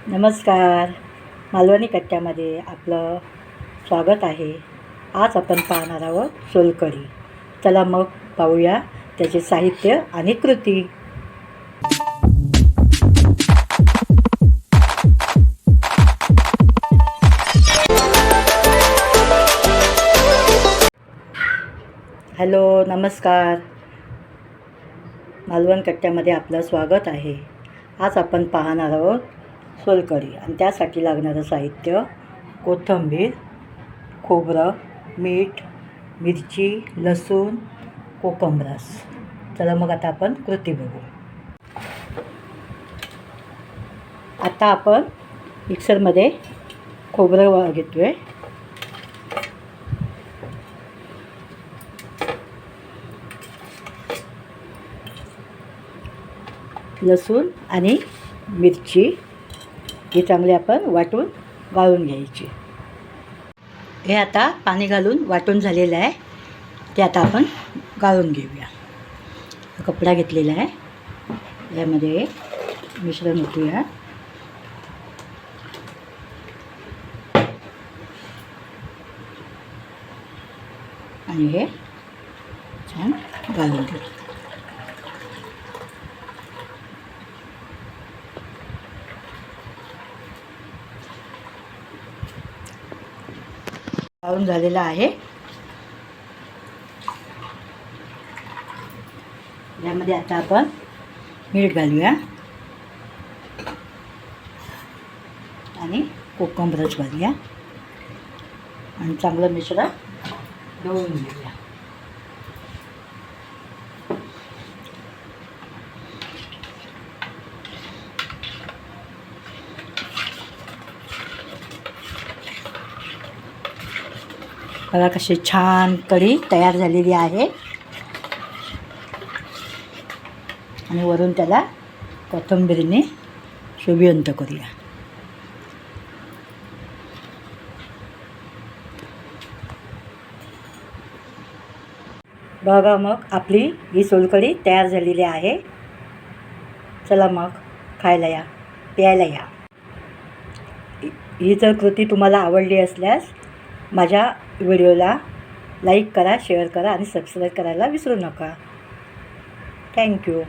नमस्कार. मालवणी कट्ट्यामध्ये आपलं स्वागत आहे. आज आपण पाहणार आहोत सोलकढी. चला मग पाहूया त्याचे साहित्य आणि कृती. हॅलो, नमस्कार. मालवण कट्ट्यामध्ये आपलं स्वागत आहे. आज आपण पाहणार आहोत सोलकढी आणि त्यासाठी लागणारं साहित्य: कोथिंबीर, खोबरं, मीठ, मिरची, लसूण, कोकमरस. चला मग आता आपण कृती बघू. आता आपण मिक्सरमध्ये खोबरं घेतोय. लसूण आणि मिरची ही चांगली आपण वाटून गाळून घ्यायची. हे आता पाणी घालून वाटून झालेलं आहे. ते आता आपण गाळून घेऊया. कपडा घेतलेला आहे, यामध्ये मिश्रण ओतूया आणि हे छान गाळून घेऊ. गाळून झालेला आहे. यामध्ये आता आपण मीठ घालूया आणि कोकमरस घालूया आणि चांगलं मिश्रण ढवळून घेऊया. बघा कशी छान कढी तयार झालेली आहे. आणि वरून त्याला कोथिंबीरीने शोभिवंत करूया. बघा मग आपली ही सोलकढी तयार झालेली आहे. चला मग खायला या, प्यायला या. ही जर कृती तुम्हाला आवडली असल्यास माझ्या व्हिडिओला लाईक करा, शेअर करा आणि सबस्क्राईब करायला विसरू नका. थँक्यू.